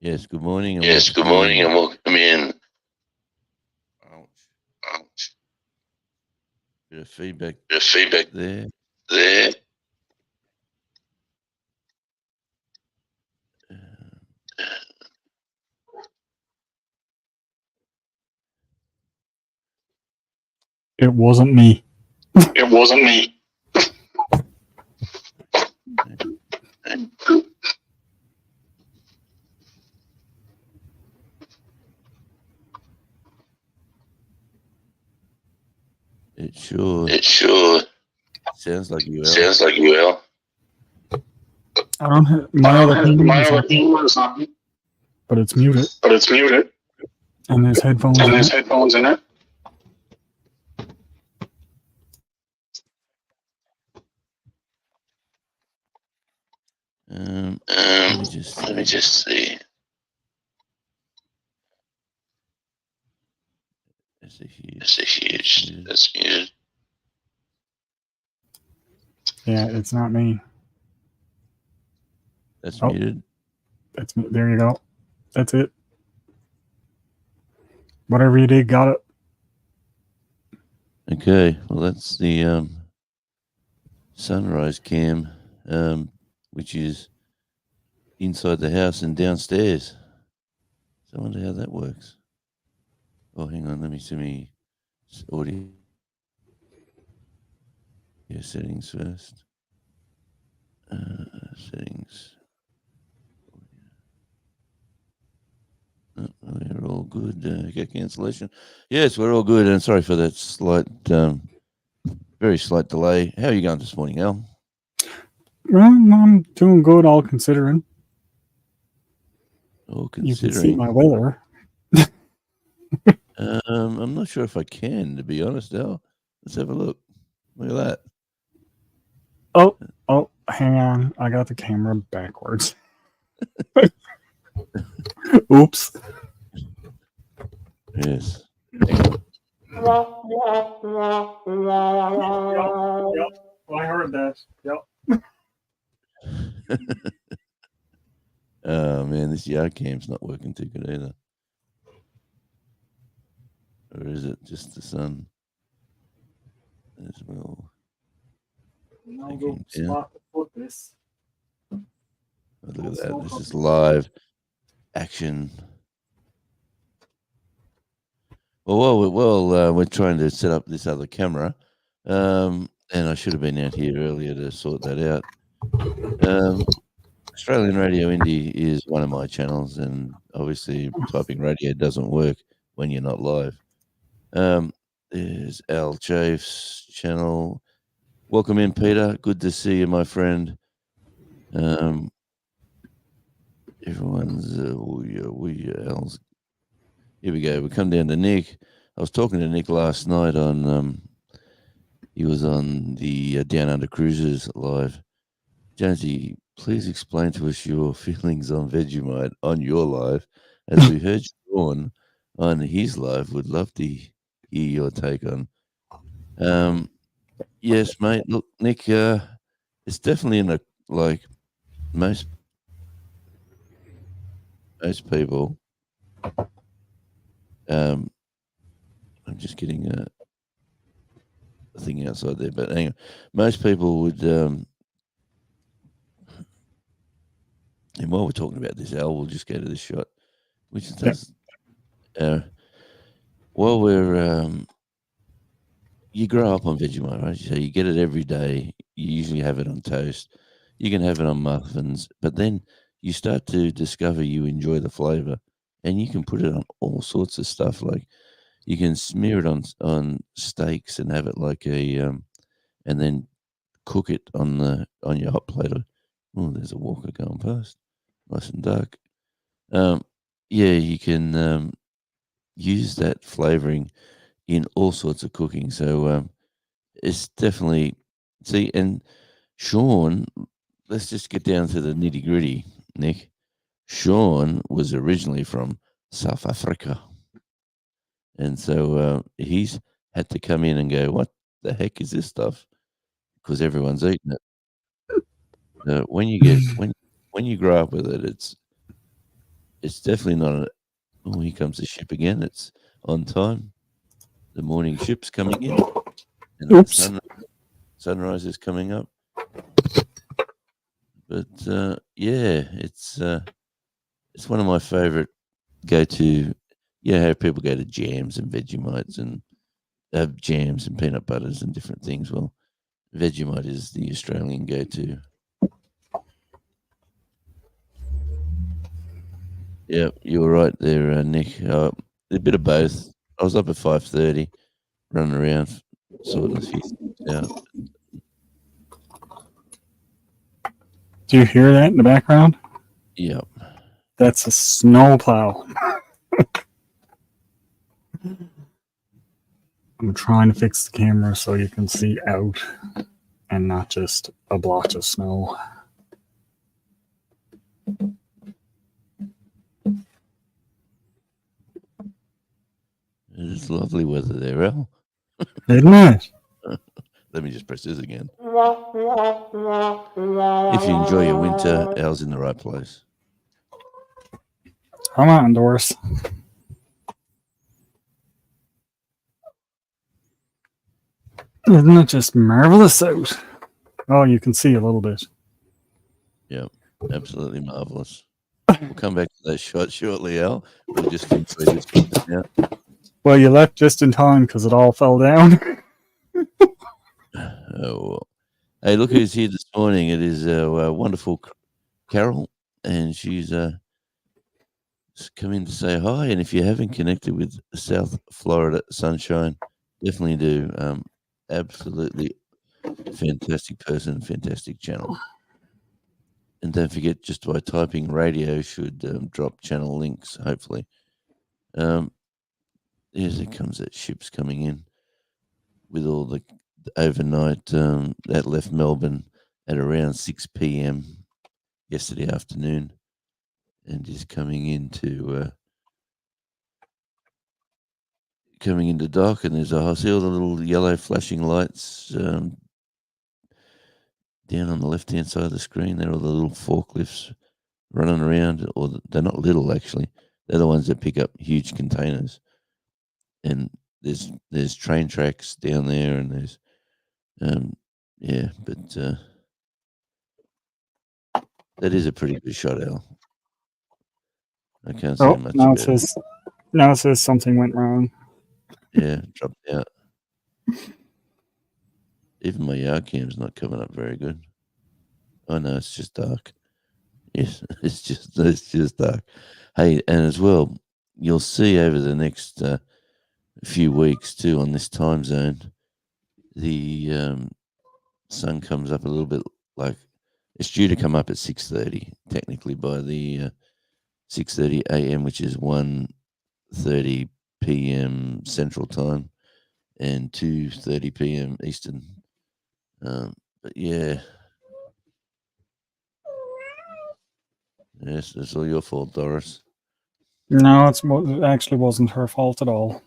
Yes, good morning and Yes, good welcome morning in. and welcome in. Ouch. Ouch. Bit of feedback The feedback there. there. Uh, It wasn't me. It wasn't me. It sure It sure sounds like you, Al. sounds like you, Al. I don't have I my don't other have camera my is other on, camera is on, but it's muted, but it's muted, and there's headphones and in there's it. headphones in it. Let me just Let me see. just see. That's a It's a huge. That's huge. muted. That's muted. Yeah, it's not me. That's Oh, muted. that's me. There you go. That's it. Whatever you did, got it. Okay, well that's the sunrise cam, which is inside the house and downstairs. So I wonder how that works. Oh, hang on, let me see me audio settings first. Settings. We're all good. Get cancellation. Yes, we're all good. And sorry for that slight, very slight delay. How are you going this morning, Al? Well, I'm doing good, all considering. All You can see considering. my weather. I'm not sure if I can, to be honest, Al. Let's have a look. Look at that. Oh, hang on. I got the camera backwards. Oops. Yes. Hang on. Yep. I heard that. Yep. Oh man, this yard cam's not working too good either. Or is it just the sun as well? I'll go Taking down. spot to put this. Oh, look at that. This is live action. Well, we're trying to set up this other camera, and I should have been out here earlier to sort that out. Australian Radio Indie is one of my channels, and obviously typing radio doesn't work when you're not live. There's Al Chafe's channel. Welcome in, Peter. Good to see you, my friend. Everyone's Al's. Here we go. We come down to Nick. I was talking to Nick last night on. He was on the Down Under Cruises live. Jonesy, please explain to us your feelings on Vegemite on your live, as we heard Sean on his live. Would love to hear your take on. Um, yes, mate. Look, Nick, it's definitely in a like most people. Um, I'm just getting a thing outside there, but hang on. Most people would. And while we're talking about this, Al, we'll just go to this shot, which Yep. does. While we're you grow up on Vegemite, right? So you get it every day. You usually have it on toast. You can have it on muffins, but then you start to discover you enjoy the flavor, and you can put it on all sorts of stuff. Like you can smear it on steaks and have it like a, and then cook it on your hot plate. Oh, there's a walker going past, nice and dark. Um, yeah, you can use that flavoring in all sorts of cooking. So it's definitely see. And Sean, let's just get down to the nitty gritty, Nick. Sean was originally from South Africa, and so he's had to come in and go, "What the heck is this stuff?" Because everyone's eating it. When you get when you grow up with it, it's definitely not. Oh, here comes the ship again. It's on time. The morning ship's coming in, and the Oops. sunrise is coming up. But yeah, it's one of my favorite go-to. Yeah, how people go to jams and Vegemites and have jams and peanut butters and different things. Well, Vegemite is the Australian go-to. Yeah, you were right there, Nick. A bit of both. I was up at 5:30, running around, sorting a few things out. Do you hear that in the background? Yeah, That's a snowplow. I'm trying to fix the camera so you can see out and not just a blotch of snow. it's lovely weather there, Al. Isn't it? Let me just press this again. If you enjoy your winter, Al's in the right place. Come on, Doris. Isn't it just marvelous out? Oh, you can see a little bit. Yeah, absolutely marvelous. We'll come back to that shot shortly, Al. We'll just enjoy this one now. Well, you left just in time because it all fell down. Oh, well. Hey, look who's here this morning. It is our wonderful Carol, and she's come in to say hi. And if you haven't connected with South Florida Sunshine, definitely do. Absolutely fantastic person, fantastic channel. And don't forget, just by typing radio should drop channel links, hopefully. Yes, it comes that ship's coming in with all the overnight that left Melbourne at around 6 p.m. yesterday afternoon and is coming into dock, and I see all the little yellow flashing lights down on the left hand side of the screen. They're all the little forklifts running around, or they're not little actually. They're the ones that pick up huge containers. And there's train tracks down there, and there's yeah, but that is a pretty good shot, Al. I can't say much now about it. Now it says something went wrong. Yeah, dropped out. Even my yard cam's not coming up very good. Oh no, it's just dark. Yes, it's just dark. Hey, and as well, you'll see over the next few weeks too on this time zone, the sun comes up a little bit. Like it's due to come up at 6:30, technically by the 6:30 a.m., which is 1:30 p.m. Central Time and 2:30 p.m. Eastern. But yeah, yes, it's all your fault, Doris. No, it actually wasn't her fault at all.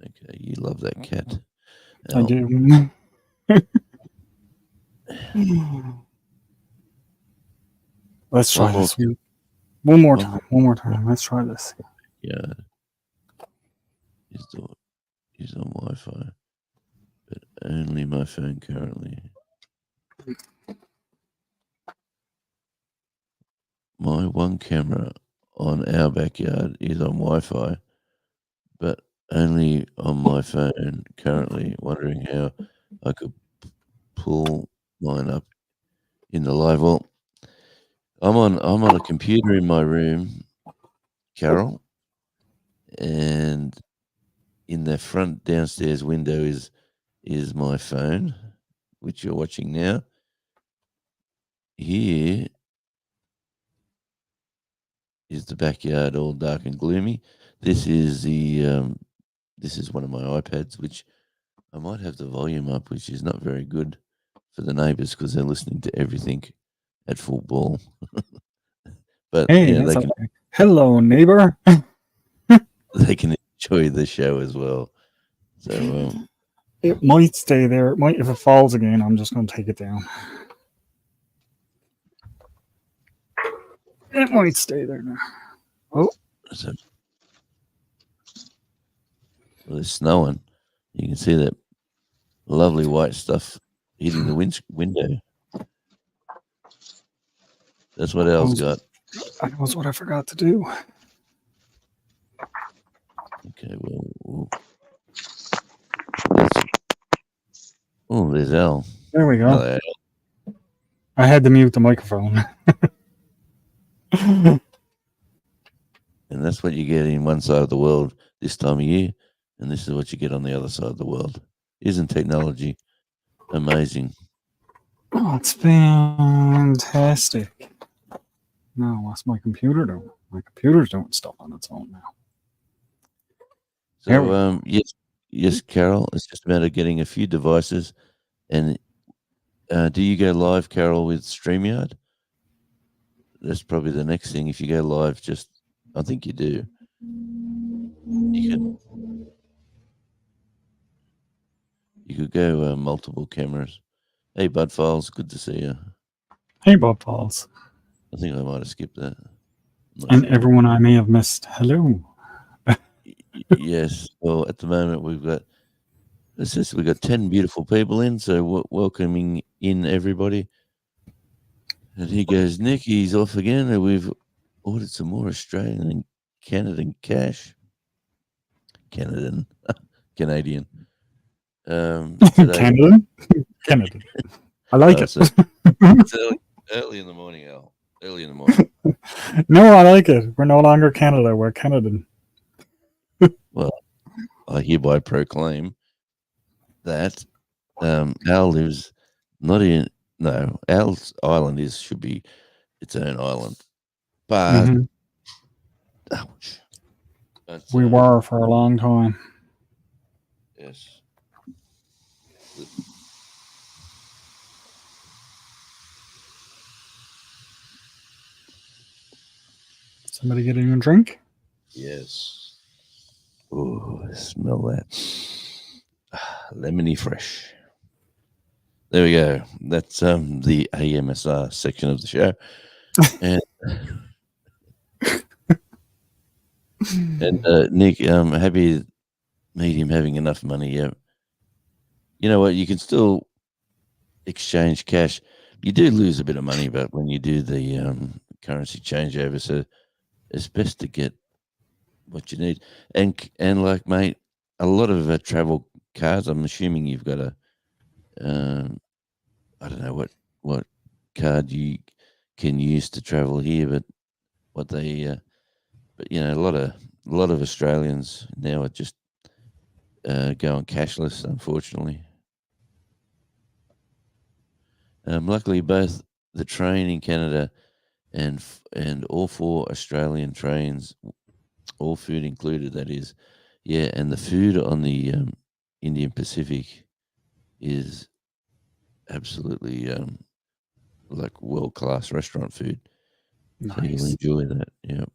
Okay, you love that cat. I Al. do. Let's try this. One more time. Let's try this. Yeah, he's on Wi-Fi, but only my phone currently. My one camera on our backyard is on Wi-Fi, but only on my phone currently. Wondering how I could pull mine up in the live. Well, I'm on a computer in my room, Carol, and in the front downstairs window is my phone, which you're watching now. Here is the backyard, all dark and gloomy. This is this is one of my iPads, which I might have the volume up, which is not very good for the neighbours because they're listening to everything at full ball. But Hey, yeah, that's okay. Hello, neighbor. they can enjoy the show as well. So It might stay there. It might, if it falls again, I'm just going to take it down. It might stay there now. Oh, So, well, it's snowing. You can see that lovely white stuff hitting the window. That's what Al's got. that was what I forgot to do. Okay, well, oh, there's Al. There we go. Hello, Al. I had to mute the microphone. And that's what you get in one side of the world this time of year, and this is what you get on the other side of the world. Isn't technology amazing? Oh, it's fantastic. Now, what's my computer doing? My computer's doing stuff on its own now. So, yes, Carol, it's just a matter of getting a few devices. And do you go live, Carol, with StreamYard? That's probably the next thing. If you go live, I think you do. You could go multiple cameras. Hey, Bud Files, good to see you. Hey, Bob Falls. I think I might have skipped that. And everyone I may have missed, hello. Yes. Well, at the moment we've got 10 beautiful people in, so welcoming in everybody. And he goes, Nick, he's off again, and we've ordered some more Australian and Canadian cash. Canadian. Canadian? Canadian. I like it. So it's early in the morning, Al. Early in the morning. No, I like it. We're no longer Canada. We're Canadian. Well, I hereby proclaim that Al lives not in. No, Al's island should be its own island. But, ouch. But we were for a long time. Yes. Somebody getting a drink? Yes. Oh, smell that. Lemony fresh. There we go. That's the AMSR section of the show. And Nick, happy to meet him having enough money. Yeah. You know what? You can still exchange cash. You do lose a bit of money, but when you do the currency changeover, so it's best to get what you need. And like, mate, a lot of travel cards. I'm assuming you've got a, I don't know what card you can use to travel here, but but you know, a lot of Australians now are just going cashless, unfortunately. Luckily, both the train in Canada and all 4 Australian trains, all food included, that is, yeah, and the food on the Indian Pacific is absolutely like world-class restaurant food. Nice. So you'll enjoy that, yeah.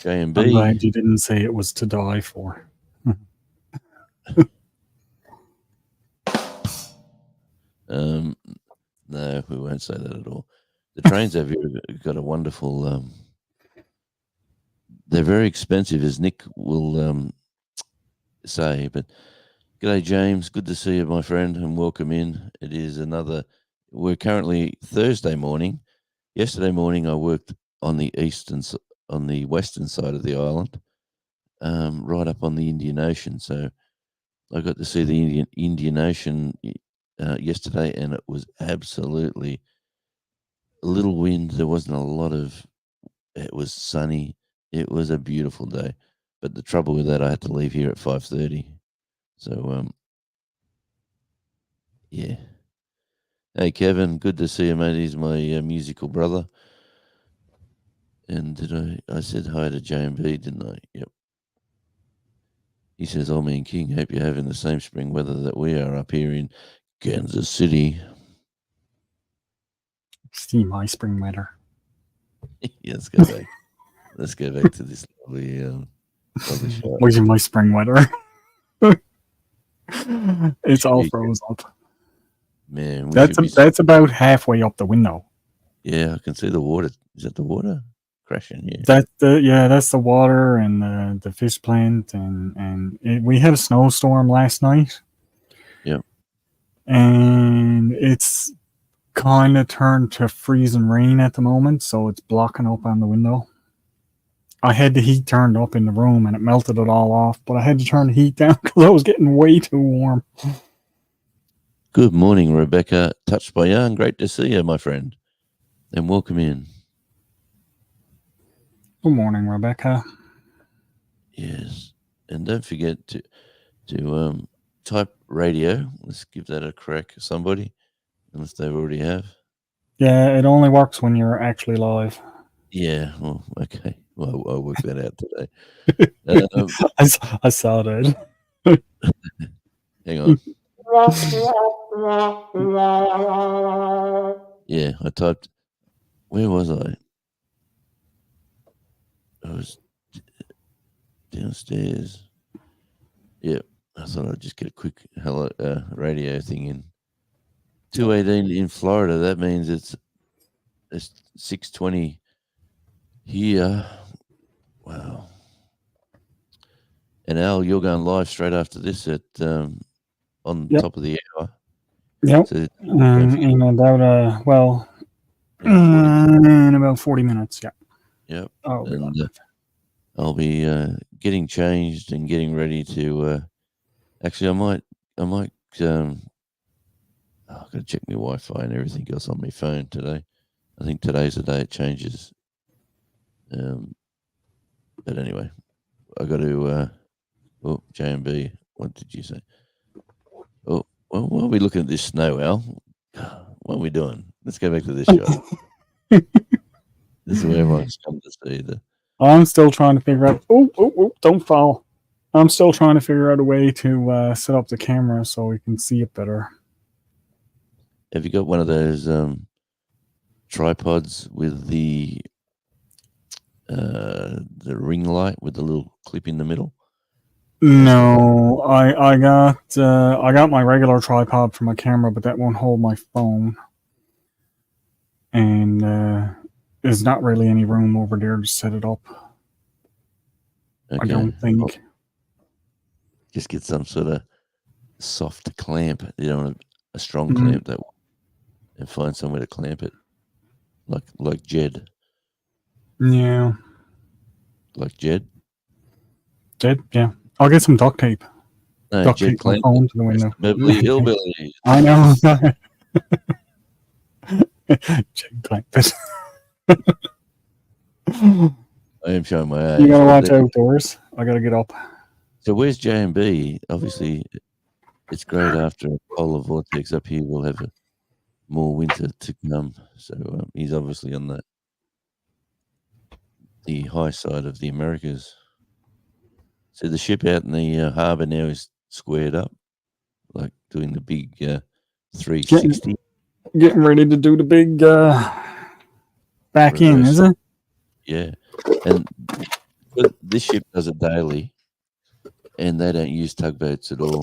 J&B. I'm glad you didn't say it was to die for. No, we won't say that at all. The trains have got a wonderful. They're very expensive, as Nick will say. But g'day, James. Good to see you, my friend, and welcome in. It is another. We're currently Thursday morning. Yesterday morning, I worked on the western side of the island, right up on the Indian Ocean. So I got to see the Indian Ocean yesterday, and it was absolutely a little wind. There wasn't a lot of. It was sunny. It was a beautiful day, but the trouble with that, I had to leave here at 5:30. So yeah. Hey Kevin, good to see you, mate. He's my musical brother. And did I said hi to J&B, didn't I? Yep. He says, "Oh man, King, hope you're having the same spring weather that we are up here in Kansas City." See my spring weather. Yeah, let's go back. Let's go back to this lovely show. Where's my spring weather? It's all froze up. Man, That's about halfway up the window. Yeah, I can see the water. Is that the water crashing? Yeah. That's the water and the fish plant, and we had a snowstorm last night, Yep. and it's kind of turned to freezing rain at the moment, so it's blocking up on the window. I had the heat turned up in the room and it melted it all off, but I had to turn the heat down because I was getting way too warm. Good morning, Rebecca. Touched by yarn. Great to see you, my friend. And welcome in. Good morning, Rebecca. Yes. And don't forget to type radio. Let's give that a crack, somebody, unless they already have. Yeah, it only works when you're actually live. Yeah. Well, okay. Well, I'll work that out today. I saw that. Hang on. Yeah, I typed. Where was I? I was downstairs. Yep. I thought I'd just get a quick hello radio thing in. 2:18 in Florida. That means it's 6:20 here. Wow. And Al, you're going live straight after this at on top of the hour. Yep. So in about in about 40 minutes. Yeah. Yep. Oh, and I'll be getting changed and getting ready to. Actually, I might. I've got to check my Wi-Fi and everything else on my phone today. I think today's the day it changes. But anyway, I got to. Oh, J&B, what did you say? Oh, well, while we looking at this snow, Al, what are we doing? Let's go back to this shot. This is where everyone's come to see the. I'm still trying to figure out. Oh, don't fall. I'm still trying to figure out a way to set up the camera so we can see it better. Have you got one of those tripods with the ring light with the little clip in the middle? No, I got my regular tripod for my camera, but that won't hold my phone, and there's not really any room over there to set it up. Okay. I don't think. Well, just get some sort of soft clamp. You don't want a strong clamp that, and find somewhere to clamp it, like Jed. Yeah. Like Jed. Jed, yeah. I'll get some duct tape. No, duct Jed tape my phone to the window. Beverly Hillbilly. I know. Jed clamp it. I am showing my age. You gotta watch outdoors. I gotta get up. So where's J&B? Obviously, it's great after a polar vortex up here. We'll have more winter to come. So he's obviously on the high side of the Americas. So the ship out in the harbour now is squared up, like doing the big 360. Getting ready to do the big back reverse in, is it? Yeah. And this ship does it daily, and they don't use tugboats at all.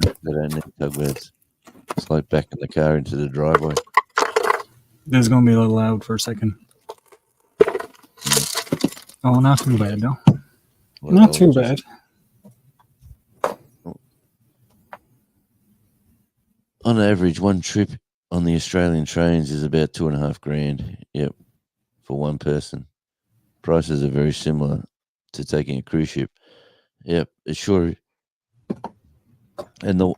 They don't need tugboats. It's like backing the car into the driveway. This is going to be a little loud for a second. Oh, not too bad, though. Well, not too bad. On average, one trip on the Australian trains is about $2,500. Yep, for one person. Prices are very similar to taking a cruise ship. Yep, it's sure. And the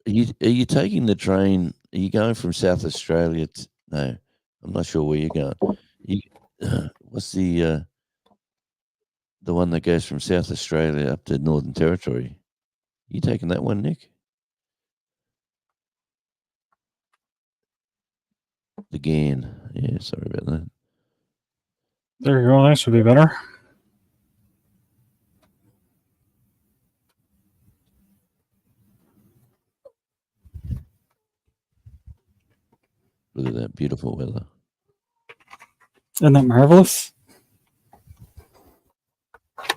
are you taking the train? Are you going from South Australia? No, I'm not sure where you're going. What's the one that goes from South Australia up to Northern Territory? You taking that one, Nick? The GAN. Yeah, sorry about that. There you go. That should be better. Look at that beautiful weather. Isn't that marvelous?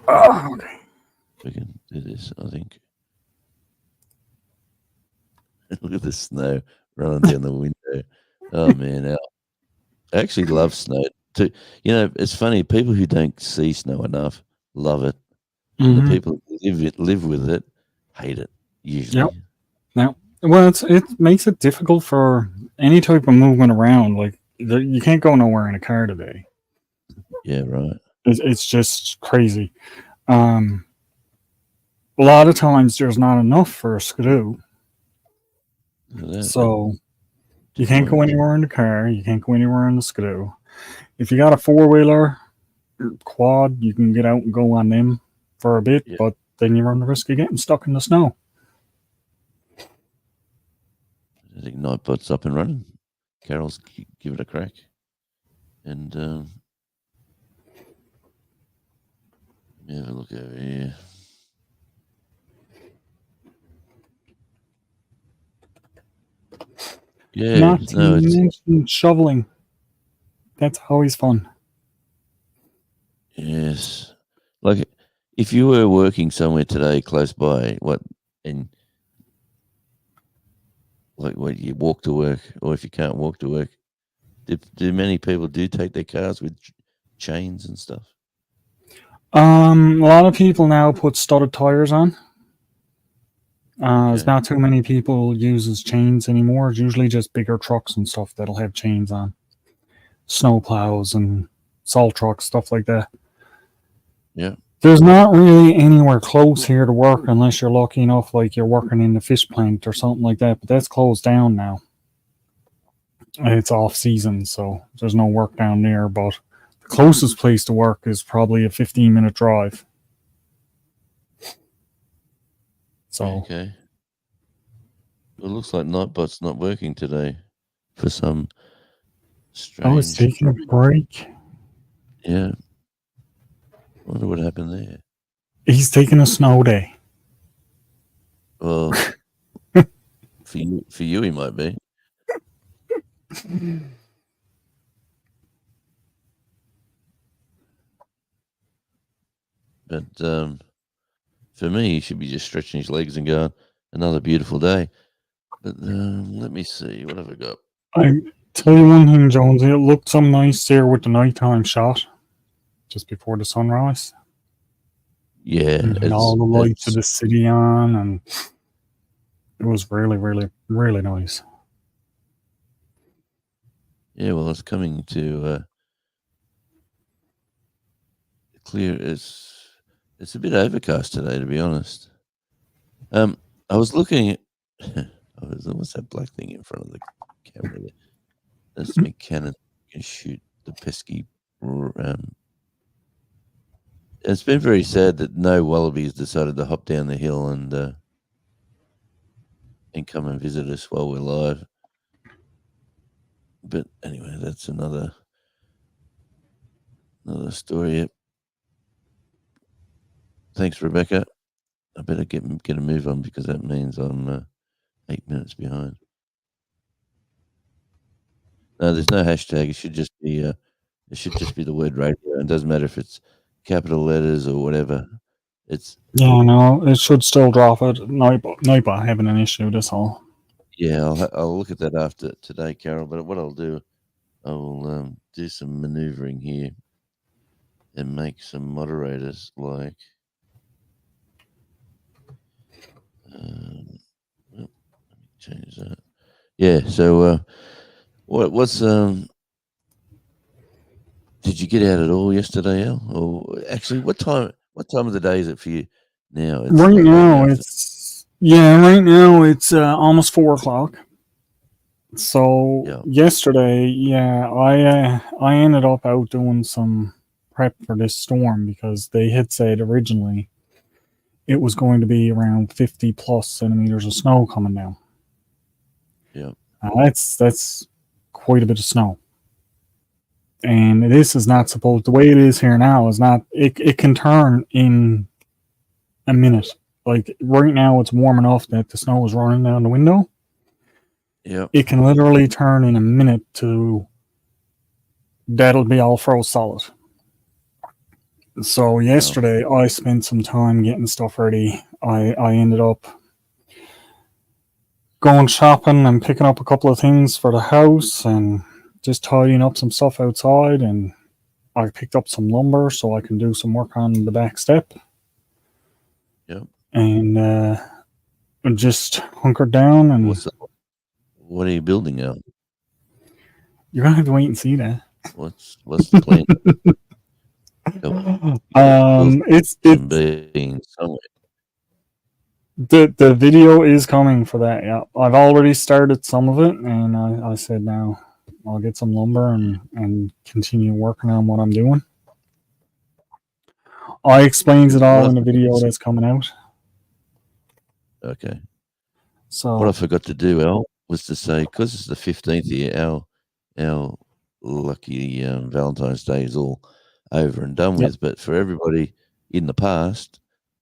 Oh, okay. We can do this, I think. Look at the snow running down the window. Oh man, I actually love snow. Too. It's funny. People who don't see snow enough love it, and the Hmm. people who live with it hate it. Yep. Usually, Now, well, it makes it difficult for any type of movement around. Like you can't go nowhere in a car today. yeah, right. It's just crazy. Um, a lot of times there's not enough for a skidoo, Look at that. so you Good can't go point. anywhere in the car. You can't go anywhere in the skidoo. If you got a 4-wheeler quad, you can get out and go on them for a bit, Yeah, but then you run the risk of getting stuck in the snow. I think Nightbot's up and running. Carol's give it a crack, and let me have a look over here. Yeah, Not to no, it's mention shoveling. That's always fun. yes. Like if you were working somewhere today close by, and what you walk to work, or if you can't walk to work, do many people do take their cars with chains and stuff? A lot of people now put studded tires on. There's Okay, not too many people uses chains anymore. It's usually just bigger trucks and stuff that'll have chains on. Snow plows and salt trucks, stuff like that. yeah, There's not really anywhere close here to work unless you're lucky enough, like you're working in the fish plant or something like that. But that's closed down now. It's off season, so there's no work down there. But the closest place to work is probably a 15-minute drive. So, okay. Well, it looks like Nightbot's not working today for some oh, it's strange. taking a break. Yeah, wonder what happened there. He's taking a snow day. Well, for you, he might be. But for me, he should be just stretching his legs and going, another beautiful day. But let me see. What have I got? I tell you one thing, Jones, it looked some nice there with the nighttime shot just before the sunrise. Yeah, And had all it's the lights of it's the city on, and it was really, really, really nice. yeah. Well, it's coming to clear. It's a bit overcast today, to be honest. I was looking at. What's that black thing in front of the camera there? That's me cannon can shoot the pesky. It's been very sad that no wallabies decided to hop down the hill and come and visit us while we're live. But anyway, that's another story. Thanks, Rebecca. I better get a move on because that means I'm 8 minutes behind. No, there's no hashtag. It should just be the word radio. It doesn't matter if it's capital letters or whatever. It's Yeah, no, it should still drop it. Nightbot having an issue, that's all. yeah. I'll look at that after today, Carol. But what I'll do, I will do some maneuvering here and make some moderators like. Well, let me change that. Yeah. So, what's did you get out at all yesterday, Al? Or actually, what time? What time of the day is it for you now? It's Right like late now, afternoon. it's almost 4 o'clock. So Yeah. yesterday, yeah, I ended up out doing some prep for this storm because they had said originally it was going to be around 50 plus centimeters of snow coming down. Yeah. That's quite a bit of snow. And this is not supposed, the way it is here now is not, it can turn in a minute. Like right now, it's warm enough that the snow is running down the window. Yeah. It can literally turn in a minute to that'll be all froze solid. So Wow. yesterday I spent some time getting stuff ready. I ended up going shopping and picking up a couple of things for the house and just tidying up some stuff outside. And I picked up some lumber so I can do some work on the back step. Yep. And just hunkered down. And What are you building now? you're gonna have to wait and see that. What's the plan? It's being somewhere. The video is coming for that. Yeah, I've already started some of it, and I said now I'll get some lumber and continue working on what I'm doing. I explains it all in the video that's coming out. Okay. So what I forgot to do, Al, was to say, because it's the 15th year, our lucky Valentine's Day is all over and done with. But for everybody in the past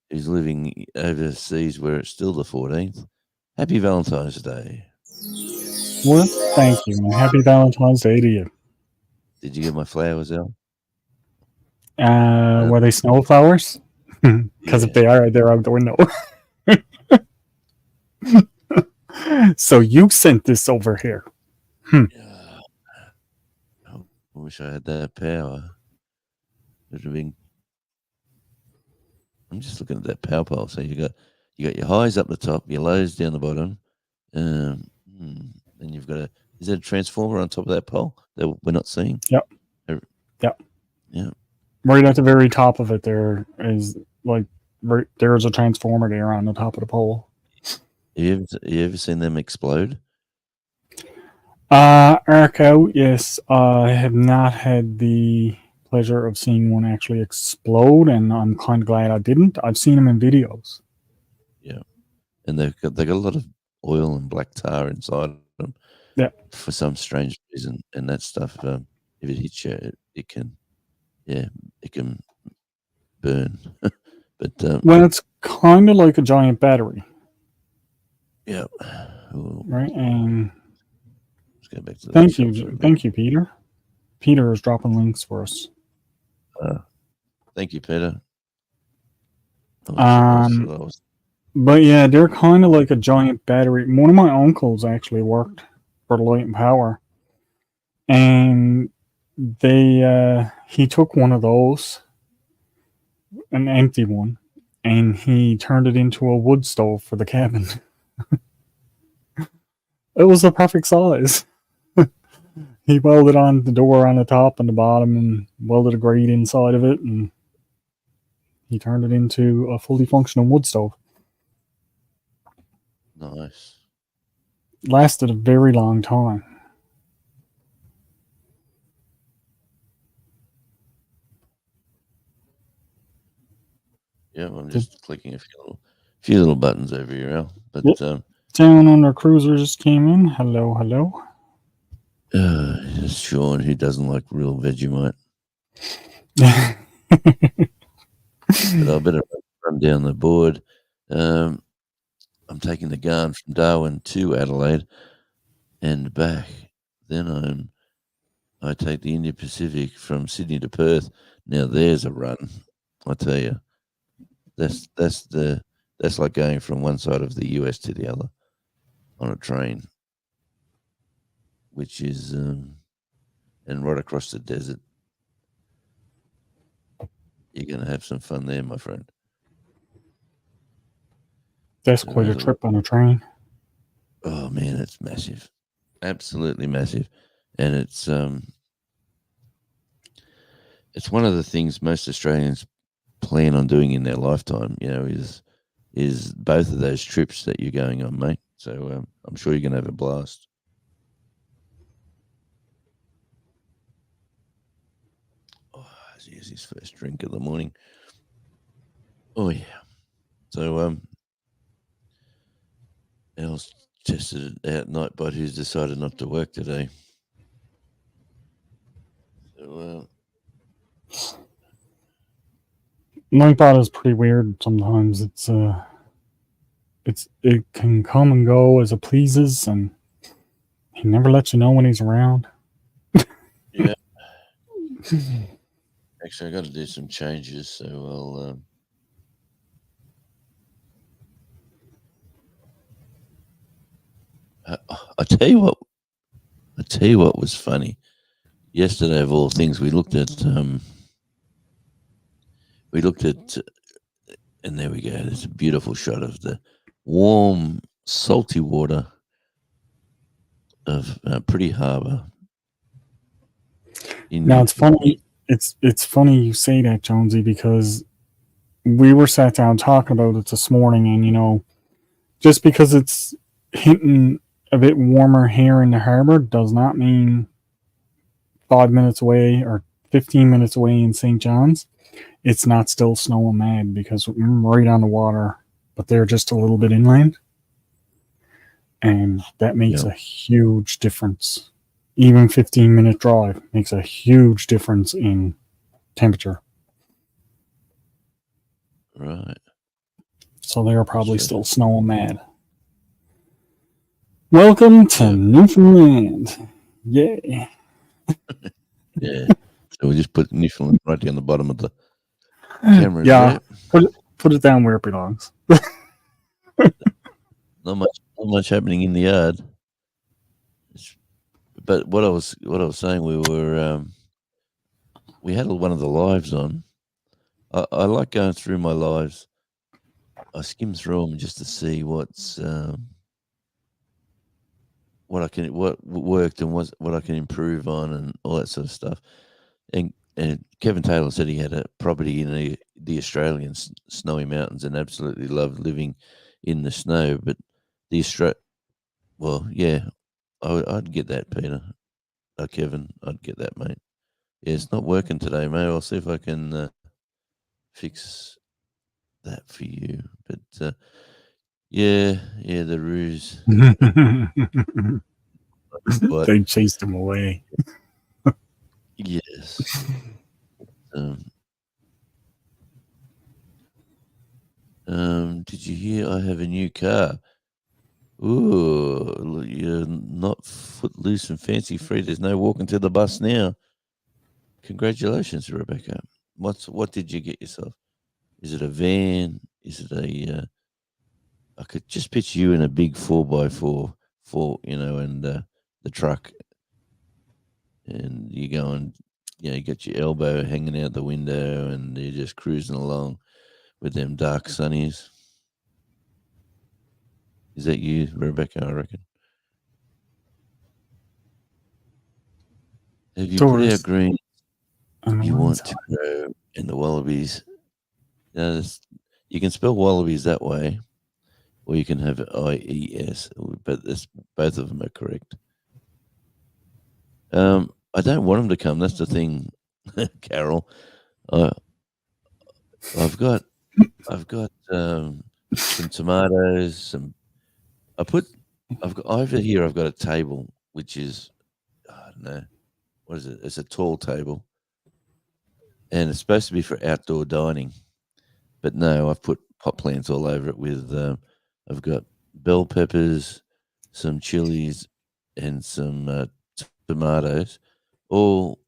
who's living overseas where it's still the 14th, happy Valentine's Day. Well, thank you, and happy Valentine's Day to you. Did you get my flowers, Al? Were they snowflowers? Because if they are, they're out the window. So you sent this over here. I wish I had that power. It would have been. I'm just looking at that power pole. So you got your highs up the top, your lows down the bottom, and you've got is that a transformer on top of that pole that we're not seeing? Yep. Yeah. Right at the very top of it, there is there's a transformer there on the top of the pole. Have you ever seen them explode? Arc out, yes. I have not had the pleasure of seeing one actually explode, and I'm kind of glad I didn't. I've seen them in videos. Yeah, and they got a lot of oil and black tar inside them. Yeah, for some strange reason, and that stuff, if it hits you, it can burn. But well, it's kind of like a giant battery. Yeah. Right, and let's go back to the thank you, Peter. Peter is dropping links for us. Thank you, Peter. But yeah, they're kind of like a giant battery. One of my uncles actually worked for Light and Power, and he took one of those, an empty one, and he turned it into a wood stove for the cabin. It was the perfect size. He welded on the door on the top and the bottom and welded a grate inside of it, and he turned it into a fully functional wood stove. Nice. Lasted a very long time. Yeah, I'm just clicking a few little buttons over here, Al. But Down Under Cruiser just came in. Hello. Sean, who doesn't like real Vegemite. But I better run down the board. I'm taking the Garn from Darwin to Adelaide and back. Then I take the Indian Pacific from Sydney to Perth. Now there's a run, I tell you. That's like going from one side of the US to the other on a train, which is and right across the desert. You're going to have some fun there, my friend. That's quite a trip on a train. Oh man, it's massive, absolutely massive, and it's one of the things most Australians plan on doing in their lifetime. Is both of those trips that you're going on, mate. So I'm sure you're going to have a blast. Oh, here's his first drink of the morning. Oh yeah. So Al's tested it out. Nightbot, who's decided not to work today. So Nightbot is pretty weird sometimes. It can come and go as it pleases, and he never lets you know when he's around. Yeah. Actually, I got to do some changes, so I'll. I tell you what. I tell you what was funny. Yesterday, of all things, we looked at. And there we go. There's a beautiful shot of the warm, salty water of Pretty Harbour. Now it's funny. It's funny you say that, Jonesy, because we were sat down talking about it this morning, and just because it's hitting a bit warmer here in the harbour does not mean 5 minutes away or 15 minutes away in St. John's, it's not still snowing mad because we're right on the water, but they're just a little bit inland. And that makes a huge difference. Even 15-minute drive makes a huge difference in temperature. Right. So they're probably still snowing mad. Welcome to Newfoundland. Yay. Yeah. So we just put Newfoundland right down the bottom of the camera. Yeah. Put it down where it belongs. Not much happening in the yard. But what I was saying, we had one of the lives on. I like going through my lives. I skim through them just to see what worked and what I can improve on and all that sort of stuff. And Kevin Taylor said he had a property in the Australian snowy mountains and absolutely loved living in the snow. But I'd get that, Peter. Kevin, I'd get that, mate. Yeah, it's not working today, mate. I'll see if I can fix that for you. But the ruse. They chased him away. Yes. Did you hear I have a new car? Ooh, you're not footloose and fancy free. There's no walking to the bus now. Congratulations, Rebecca. What did you get yourself? Is it a van? Is it a? I could just picture you in a big 4x4, and the truck, and you going, you got your elbow hanging out the window, and you're just cruising along with them dark sunnies. Is that you, Rebecca? I reckon. Have you put out green? You want to grow in the wallabies? You can spell wallabies that way, or you can have IES, but both of them are correct. I don't want them to come. That's the thing, Carol. I've got some tomatoes. Over here. I've got a table which is, I don't know, what is it? It's a tall table, and it's supposed to be for outdoor dining. But no, I've put pot plants all over it with. I've got bell peppers, some chilies, and some tomatoes, all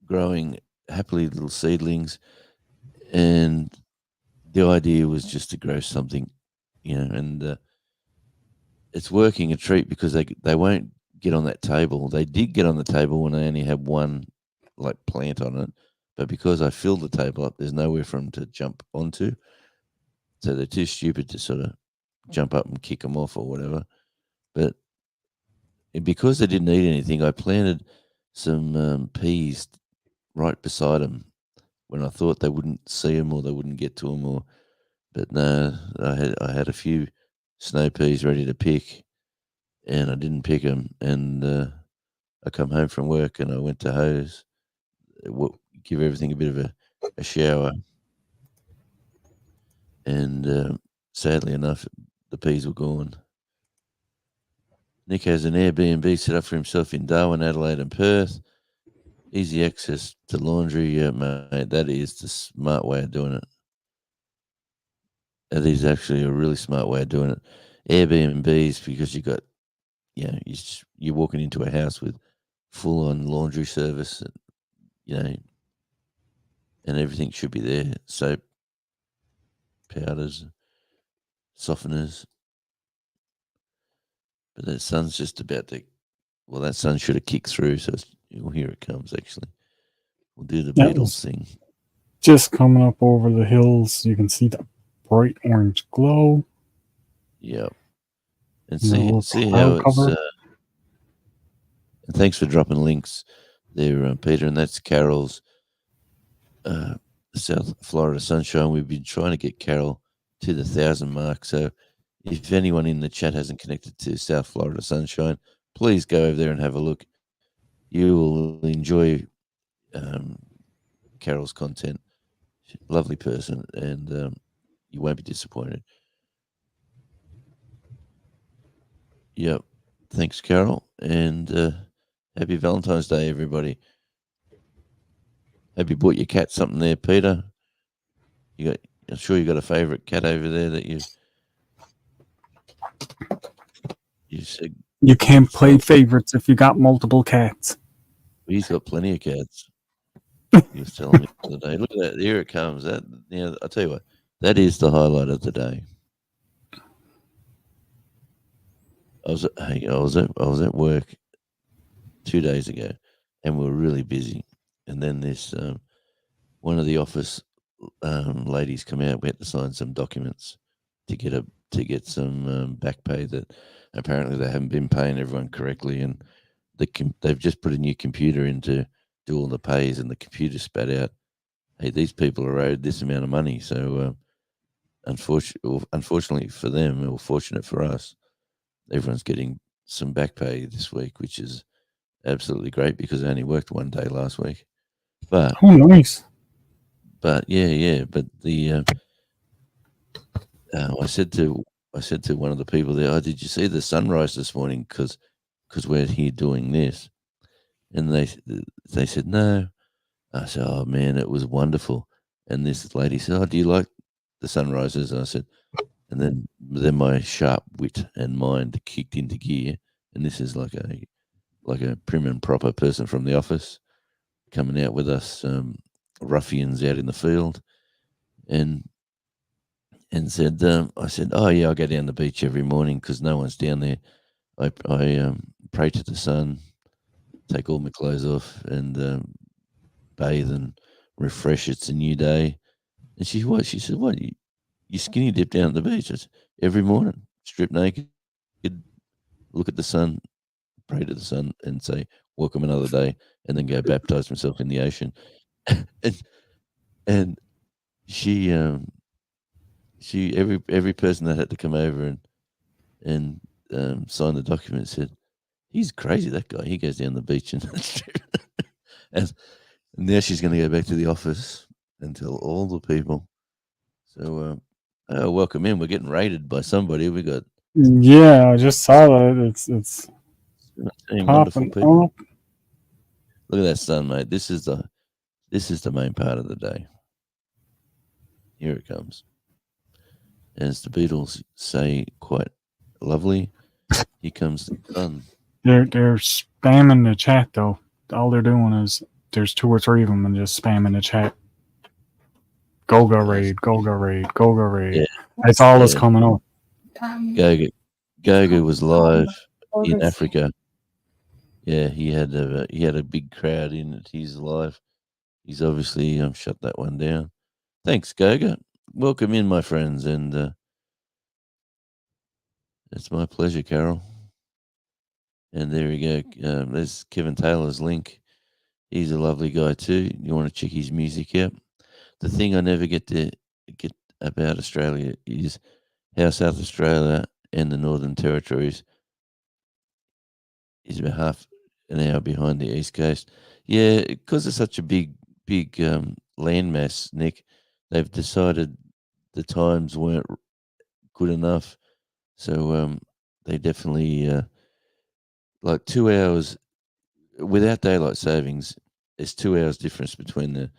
growing happily little seedlings. And the idea was just to grow something, and it's working a treat because they won't get on that table. They did get on the table when I only had one plant on it, but because I filled the table up, there's nowhere for them to jump onto. So they're too stupid to sort of jump up and kick them off or whatever. But because they didn't eat anything, I planted some peas right beside them when I thought they wouldn't see them or they wouldn't get to them. But no, I had a few snow peas ready to pick, and I didn't pick them. And I come home from work and I went to hose, give everything a bit of a shower. And sadly enough, the peas were gone. Nick has an Airbnb set up for himself in Darwin, Adelaide, and Perth. Easy access to laundry, mate. That is the smart way of doing it. That is actually a really smart way of doing it. Airbnbs, because you're walking into a house with full-on laundry service, and everything should be there. Soap, powders, softeners. But that sun's just about to. Well, that sun should have kicked through. So here it comes. Actually, we'll do the That Beatles was thing. just coming up over the hills. You can see the bright orange glow. Yep. And You know, see how cloud it's. cover. And thanks for dropping links there, Peter. And that's Carol's South Florida Sunshine. We've been trying to get Carol to the 1,000 mark. So if anyone in the chat hasn't connected to South Florida Sunshine, please go over there and have a look. You will enjoy Carol's content. Lovely person, and you won't be disappointed. Yep. Thanks, Carol, and happy Valentine's Day, everybody. Have you bought your cat something there, Peter? I'm sure you got a favourite cat over there that you said. You can't play favorites if you got multiple cats. He's got plenty of cats. He was telling me the other day. Look at that! Here it comes. That I'll tell you what. That is the highlight of the day. I was at work 2 days ago, and we were really busy. And then this one of the office ladies come out. We had to sign some documents to get some back pay that apparently they haven't been paying everyone correctly, and they've just put a new computer in to do all the pays, and the computer spat out, "Hey, these people are owed this amount of money." So unfortunately for them, or fortunate for us, everyone's getting some back pay this week, which is absolutely great because I only worked 1 day last week. But Oh, nice. but yeah. But the I said to one of the people there, "Oh, did you see the sunrise this morning? Because we're here doing this." And they said no. I said, "Oh man, it was wonderful." And this lady said, "Oh, do you like the sunrises?" And I said, and then my sharp wit and mind kicked into gear. And this is like a prim and proper person from the office coming out with us ruffians out in the field, and said, I said, "Oh yeah, I go down the beach every morning because no one's down there. I pray to the sun, take all my clothes off, and bathe and refresh. It's a new day." And she said, "What? You skinny dip down at the beach?" I said, "Every morning, strip naked, look at the sun, pray to the sun, and say, 'Welcome another day,' and then go baptize myself in the ocean." and and she every person that had to come over and sign the document said, "He's crazy, that guy. He goes down the beach and and now she's going to go back to the office and tell all the people." So welcome in. We're getting raided by somebody. We got Yeah, I just saw that. It's 17 wonderful popping people. up. Look at that sun, mate. This is the main part of the day. Here it comes. As the Beatles say, quite lovely. Here comes the sun. They're spamming the chat though. All they're doing is there's 2 or 3 of them and just spamming the chat. Go raid, go raid, go raid. Yeah, That's all that's coming up. Gogo was live in Africa. Yeah, he had a big crowd in it. He's live. He's obviously shut that one down. Thanks, Goga. Welcome in, my friends, and it's my pleasure, Carol. And there we go. There's Kevin Taylor's link. He's a lovely guy too. You want to check his music out. The thing I never get about Australia is how South Australia and the Northern Territories is about half an hour behind the East Coast. Yeah, because it's such a big landmass, Nick, they've decided the times weren't good enough. So they definitely like 2 hours without daylight savings. There's 2 hours difference between the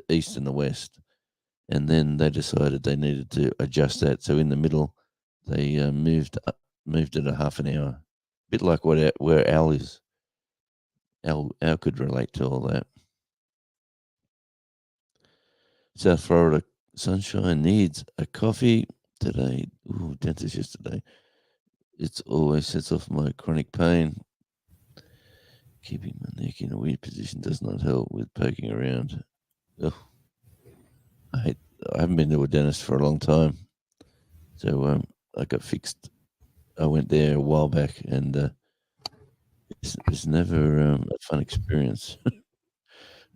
east and the west, and then they decided they needed to adjust that. So in the middle, they moved it a half an hour, a bit like where Al is. Al could relate to all that. South Florida Sunshine needs a coffee today. Ooh, dentist yesterday. It always sets off my chronic pain. Keeping my neck in a weird position does not help with poking around. Ugh, I hate. I haven't been to a dentist for a long time, so I got fixed. I went there a while back, and it's never a fun experience.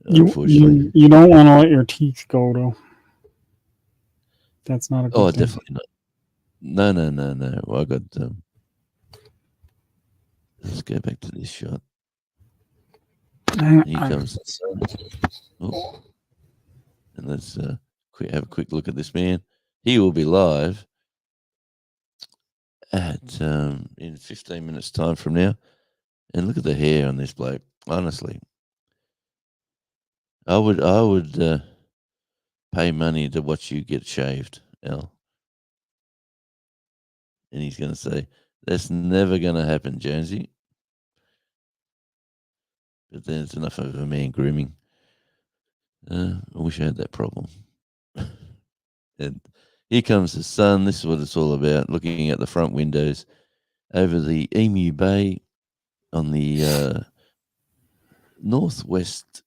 You Unfortunately. you, you don't want to let your teeth go though. That's not a good Oh, thing. definitely not. No, no, no, no. Well, I got. Let's go back to this shot. Here comes the sun. Oh, and let's have a quick look at this man. He will be live at in 15 minutes' time from now. And look at the hair on this bloke. Honestly, I would pay money to watch you get shaved, Al. And he's going to say that's never going to happen, Jonesy. But then it's enough of a man grooming. I wish I had that problem. And here comes the sun. This is what it's all about. Looking at the front windows over the Emu Bay on the northwest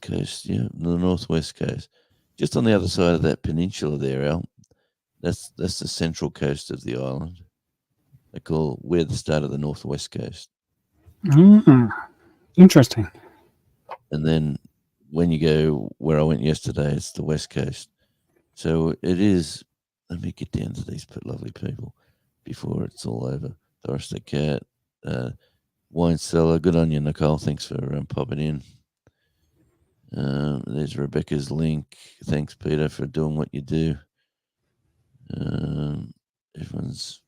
coast. Yeah, the northwest coast, just on the other side of that peninsula there, Al. That's the central coast of the island. We're the start of the northwest coast. Interesting. And then when you go where I went yesterday, it's the west coast. So it is. Let me get down to these lovely people before it's all over. Doris the cat, wine cellar. Good on you, Nicole. Thanks for popping in. There's Rebecca's link. Thanks, Peter, for doing what you do. Everyone's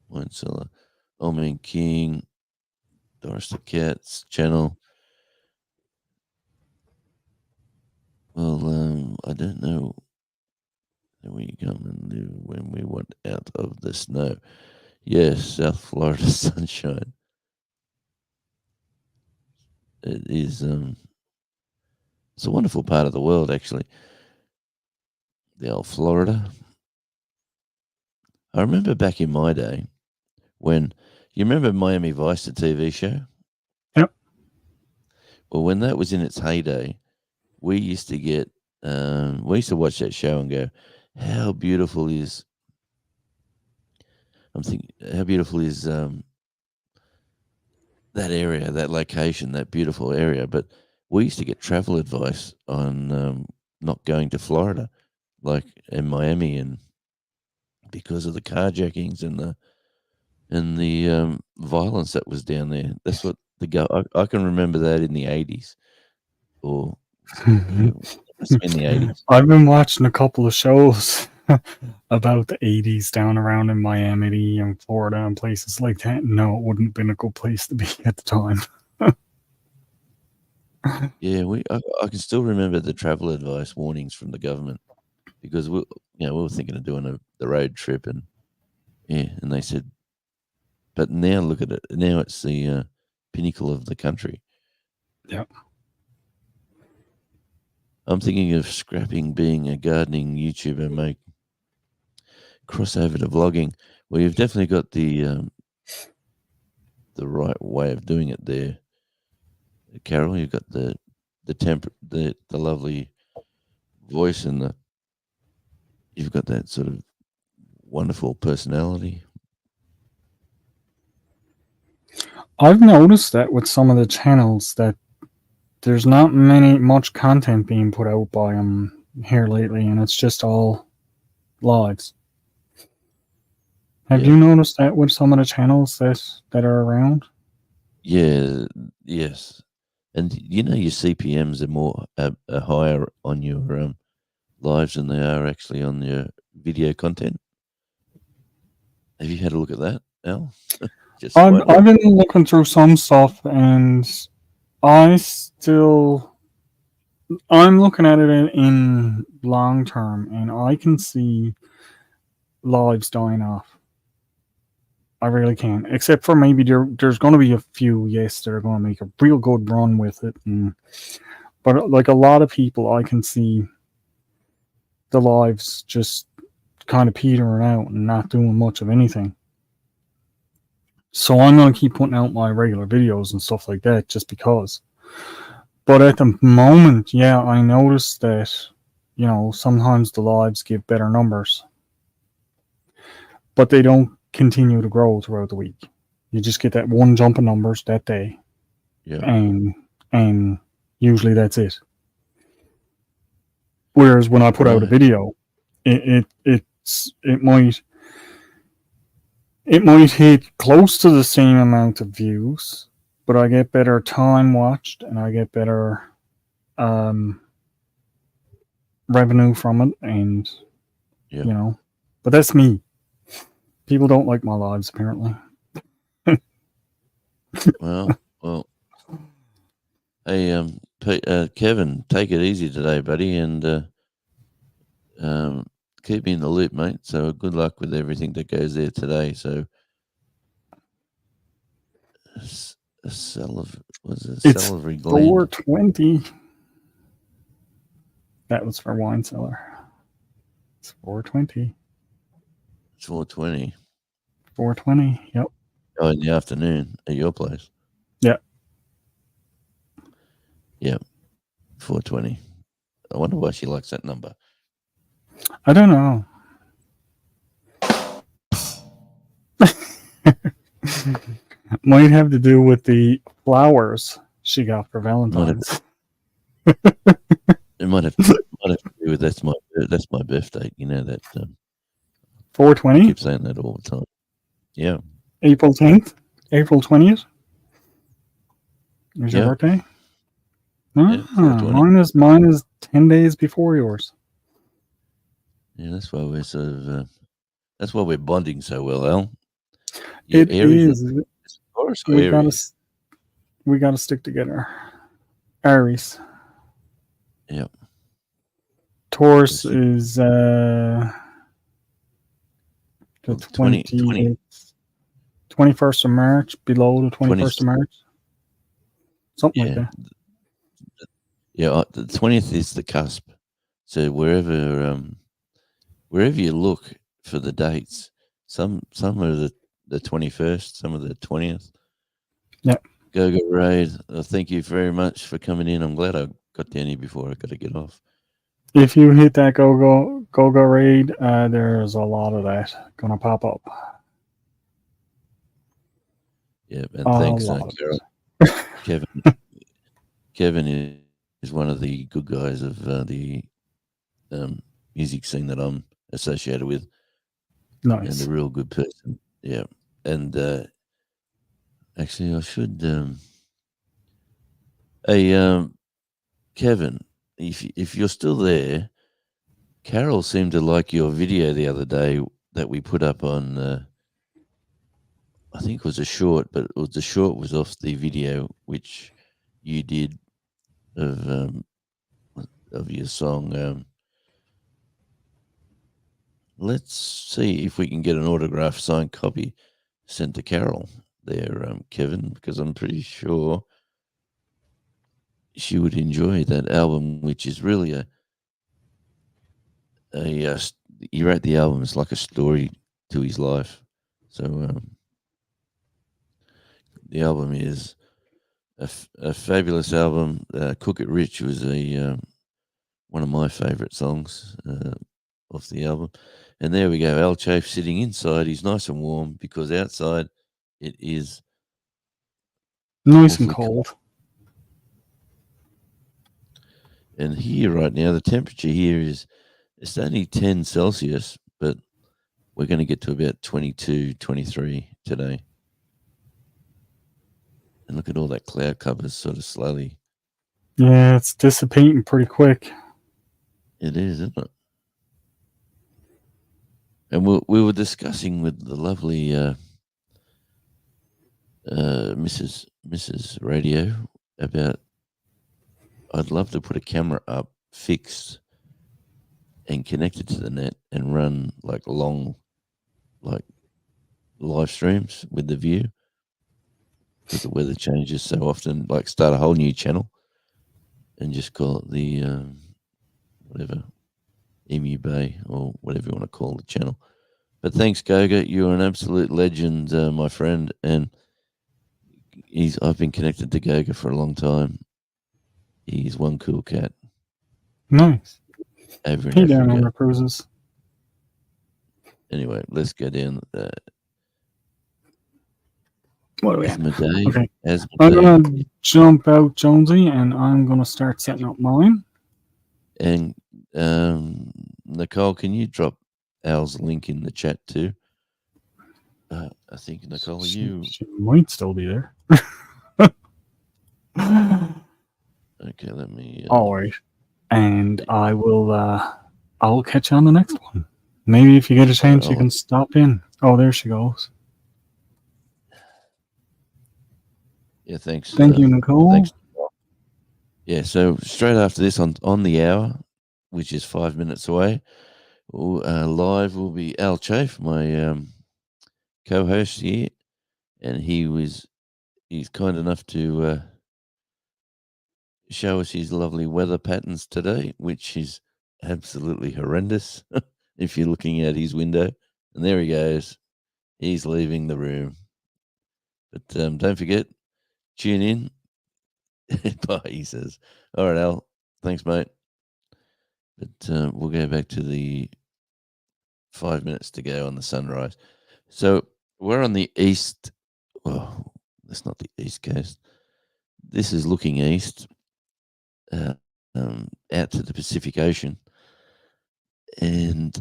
wine cellar. Old Man King. Doris the cat's channel. Well, I don't know. We come and live when we want out of the snow. Yes, South Florida sunshine. It is. It's a wonderful part of the world, actually. The old Florida. I remember back in my day when you remember Miami Vice, the TV show. Yep. Well, when that was in its heyday, we used to get. We used to watch that show and go, "How beautiful is." I'm thinking, how beautiful is that area, that location, that beautiful area. But we used to get travel advice on not going to Florida, like in Miami, and because of the carjackings and the violence that was down there. That's what I can remember that in the 80s, or it must have been the 80s. I've been watching a couple of shows about the 80s down around in Miami and Florida and places like that. No, it wouldn't have been a good place to be at the time. Yeah, I can still remember the travel advice warnings from the government because we were thinking of doing the road trip, and and they said, but now look at it. Now it's the pinnacle of the country. Yeah. I'm thinking of scrapping being a gardening YouTuber, make crossover to vlogging. Well, you've definitely got the right way of doing it there, Carol. You've got the lovely voice, and you've got that sort of wonderful personality. I've noticed that with some of the channels that there's not much content being put out by them here lately, and it's just all lives. Have you noticed that with some of the channels that are around? Yeah, yes. And your CPMs are more are higher on your lives than they are actually on your video content. Have you had a look at that, Al? I've been looking through some stuff, and I'm looking at it in long term, and I can see lives dying off. I really can, except for maybe there's going to be a few, yes, that are going to make a real good run with it, but like a lot of people, I can see the lives just kind of petering out and not doing much of anything. So I'm going to keep putting out my regular videos and stuff like that just because. But at the moment, yeah, I noticed that, sometimes the lives give better numbers, but they don't continue to grow throughout the week. You just get that one jump of numbers that day, Yeah. and usually that's it. Whereas when I put out a video, it might hit close to the same amount of views, but I get better time watched and I get better revenue from it, and but that's me. People don't like my lives apparently. Well. Hey, Kevin, take it easy today, buddy, and keep me in the loop, mate. So good luck with everything that goes there today. So It's salivary gland. 420. That was for wine cellar. It's 420. It's 4:20. 420. Yep. Oh, in the afternoon at your place. Yeah. Yep. 4:20. I wonder why she likes that number. I don't know. Might have to do with the flowers she got for Valentine's. It might have to do with that's my birthday. You know that. 420. I keep saying that all the time. Yeah. April 10th. April 20th. Is your birthday? Yeah, mine is 10 days before yours. Yeah, that's why we're sort of. That's why we're bonding so well, Al. It is. We gotta stick together. Aries. Yep. Taurus is the 21st of March, below the 21st of March. Something like that. Yeah, the 20th is the cusp. So wherever you look for the dates, some are the 21st, some are the 20th. Yeah. Go Raid. Thank you very much for coming in. I'm glad I got down here before I got to get off. If you hit that Go Raid, there's a lot of that gonna pop up. Yeah, and thanks, Carol. Kevin is one of the good guys of the music scene that I'm associated with. Nice. And a real good person. Yeah. And actually, I should. Kevin, if you're still there, Carol seemed to like your video the other day that we put up on. I think it was a short, but the short was off the video which you did of your song. Let's see if we can get an autographed signed copy sent to Carol there, Kevin, because I'm pretty sure she would enjoy that album, which is really he wrote the album. It's like a story to his life. So the album is a fabulous album. Cook It Rich was one of my favorite songs off the album. And there we go. Al Chafe sitting inside. He's nice and warm because outside it is nice and cold. And here right now, the temperature here it's only 10 Celsius, but we're going to get to about 22, 23 today. And look at all that cloud covers sort of slowly. Yeah, it's dissipating pretty quick. It is, isn't it? And we were discussing with the lovely Mrs. Radio about I'd love to put a camera up fixed and connect it to the net and run like long live streams with the view because the weather changes so often, like start a whole new channel and just call it the whatever Emu Bay, or whatever you want to call the channel. But thanks, Goga. You're an absolute legend, my friend. And I've been connected to Goga for a long time. He's one cool cat Nice. over in He down on Africa. the cruises. Anyway, let's go down. What do we have? Asmodee. Okay. I'm Asmodee. gonna jump out, Jonesy, and I'm gonna start setting up mine. And Nicole, can you drop Al's link in the chat too? I think, Nicole, She might still be there. Okay, let me. All right. And I will. I'll catch you on the next one. Maybe if you get a chance, you can stop in. Oh, there she goes. Yeah, thanks. Thank you, Nicole. Thanks. Yeah, so straight after this on the hour, which is 5 minutes away, live will be Al Chafe, my co-host here, and he's kind enough to show us his lovely weather patterns today, which is absolutely horrendous. If you're looking out his window, and there he goes, he's leaving the room. But don't forget, tune in. Bye, he says. All right, Al. Thanks, mate. But we'll go back to the 5 minutes to go on the sunrise. So we're on the east. Oh, that's not the east coast. This is looking east, out to the Pacific Ocean, and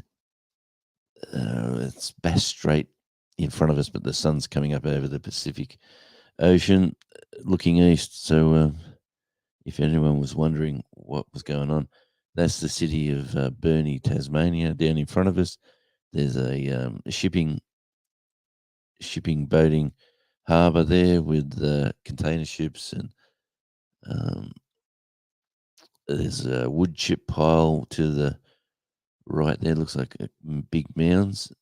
it's Bass Strait in front of us, but the sun's coming up over the Pacific Ocean, looking east. So if anyone was wondering what was going on, that's the city of Burnie, Tasmania, down in front of us. There's a shipping boating harbour there with container ships, and there's a wood chip pile to the right there. Looks like big mounds.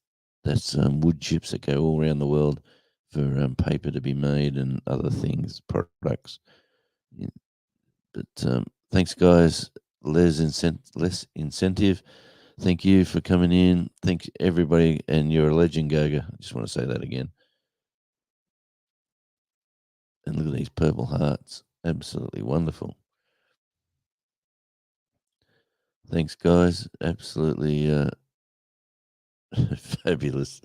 That's wood chips that go all around the world for paper to be made and other things, products. Yeah. But thanks, guys. Less incentive. Thank you for coming in. Thank everybody, and you're a legend, Goga. I just want to say that again. And look at these purple hearts. Absolutely wonderful. Thanks, guys. Absolutely fabulous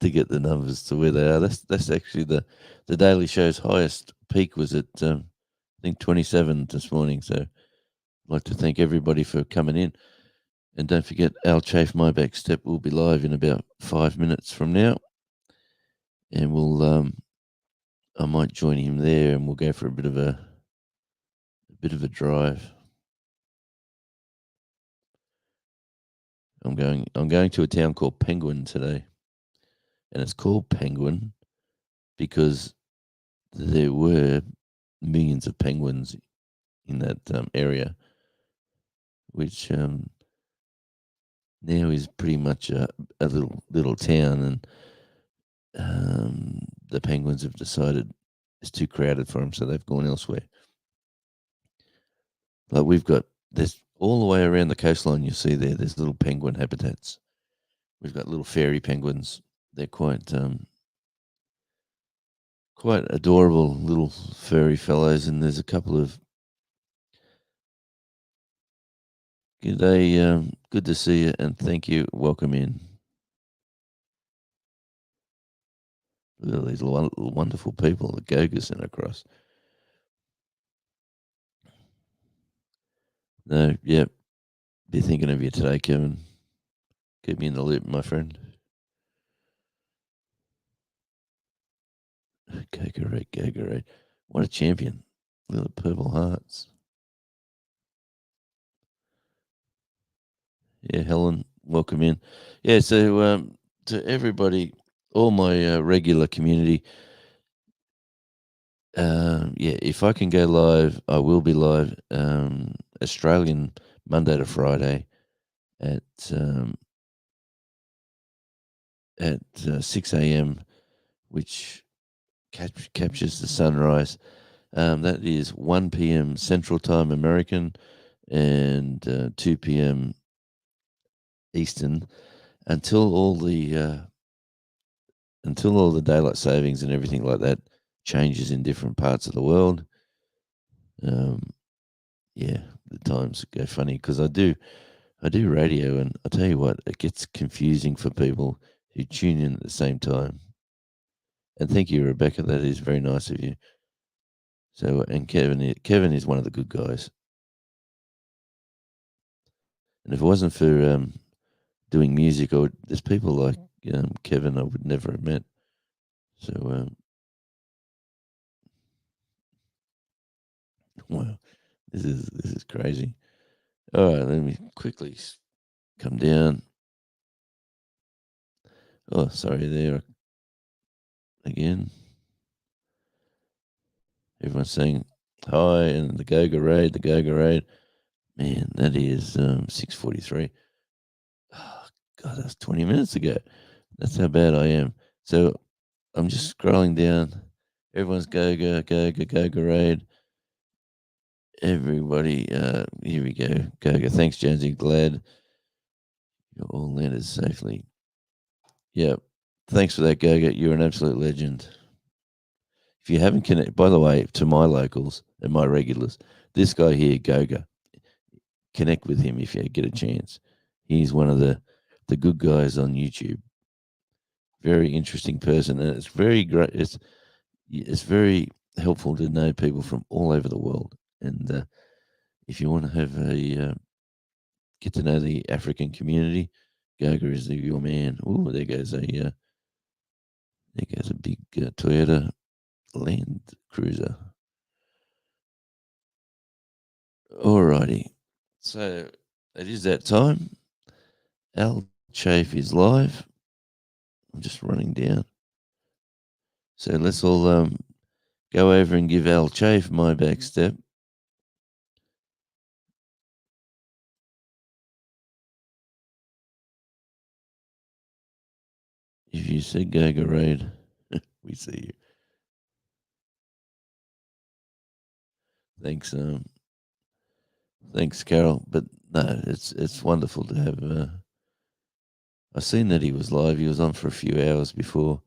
to get the numbers to where they are. That's actually the Daily Show's highest peak was at I think 27 this morning. So I'd like to thank everybody for coming in. And don't forget, Al Chafe My Back Step will be live in about 5 minutes from now. And I might join him there, and we'll go for a bit of a drive. I'm going to a town called Penguin today, and it's called Penguin because there were millions of penguins in that area, which now is pretty much a little town, and the penguins have decided it's too crowded for them, so they've gone elsewhere. Like there's all the way around the coastline. You see there's little penguin habitats. We've got little fairy penguins. They're quite adorable little furry fellows, and there's a couple of G'day, good to see you, and thank you. Welcome in. Look at these wonderful people that Goga sent across. No, yep. Be thinking of you today, Kevin. Keep me in the loop, my friend. Gogarate. What a champion. Look at the purple hearts. Yeah, Helen, welcome in. Yeah, so to everybody, all my regular community, yeah, if I can go live, I will be live. Australian Monday to Friday at 6 a.m., which captures the sunrise. That is 1 p.m. Central Time American and 2 p.m. Eastern until all the daylight savings and everything like that changes in different parts of the world. Um, yeah, the times go funny because I do radio, and I tell you what, it gets confusing for people who tune in at the same time. And thank you, Rebecca. That is very nice of you. So, and Kevin is one of the good guys. And if it wasn't for doing music, there's people like Kevin I would never have met. So, wow, this is crazy. All right, let me quickly come down. Oh, sorry, there again. Everyone's saying hi and the Goga Raid, the Goga Raid. Man, that is 6:43. Oh, God, that's 20 minutes ago. That's how bad I am. So I'm just scrolling down. Everyone's Goga, Goga, Goga Raid. Everybody, here we go. Goga. Thanks, Jonesy. Glad you all landed safely. Yeah. Thanks for that, Goga. You're an absolute legend. If you haven't connected, by the way, to my locals and my regulars, this guy here, Goga, connect with him if you get a chance. He's one of the good guys on YouTube. Very interesting person, and it's very great. It's very helpful to know people from all over the world. And if you want to have a get to know the African community, Goga is your man. Oh, there goes a big Toyota Land Cruiser. Alrighty, so it is that time. Al Chafe is live. I'm just running down. So let's all go over and give Al Chafe my back step. If you said Goga Raid, we see you. Thanks, thanks, Carol. But no, it's wonderful to have. I seen that he was live. He was on for a few hours before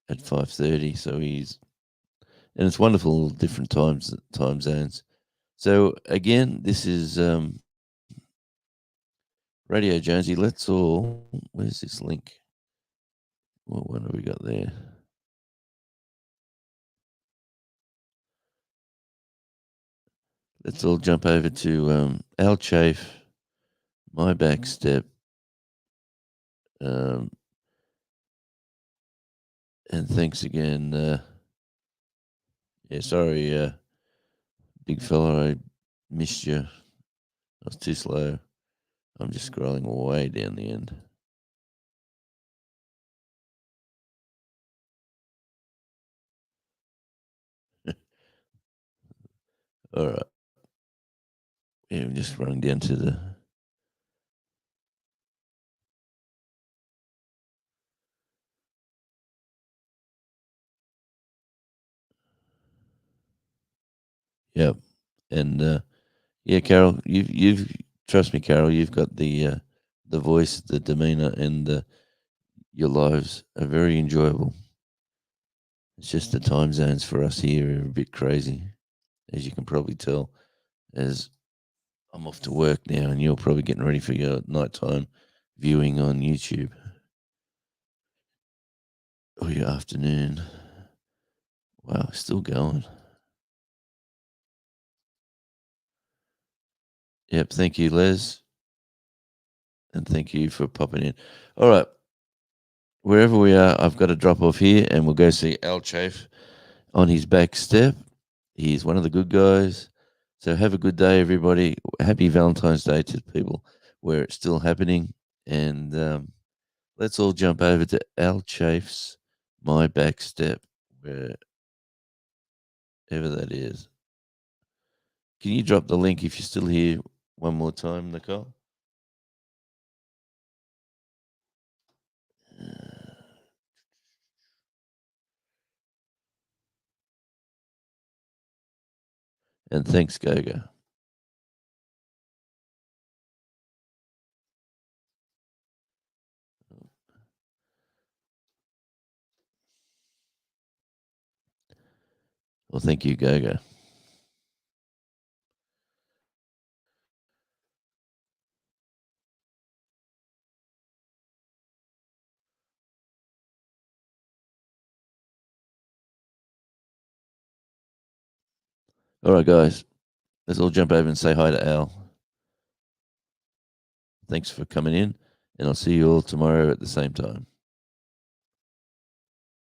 at 5:30. So and it's wonderful different time zones. So again, this is Radio Jonesy. Let's all. Where's this link? What one have we got there? Let's all jump over to Al Chafe, my back step, and thanks again. Yeah, sorry, big fella, I missed you. I was too slow. I'm just scrolling way down the end. All right. Yeah, I'm just running down to the. Yep. And yeah, Carol, you've trust me, Carol, you've got the voice, the demeanor, and your lives are very enjoyable. It's just the time zones for us here are a bit crazy, as you can probably tell. As I'm off to work now, and you're probably getting ready for your nighttime viewing on YouTube or your afternoon. Wow, still going. Yep, thank you, Les, and thank you for popping in. All right, wherever we are, I've got to drop off here, and we'll go see Al Chafe on his back step. He's one of the good guys. So have a good day, everybody. Happy Valentine's Day to people where it's still happening, and let's all jump over to Al Chafe's My Back Step, wherever that is. Can you drop the link if you're still here one more time, Nicole? And thanks, Goga. Well, thank you, Gogo. All right, guys. Let's all jump over and say hi to Al. Thanks for coming in, and I'll see you all tomorrow at the same time.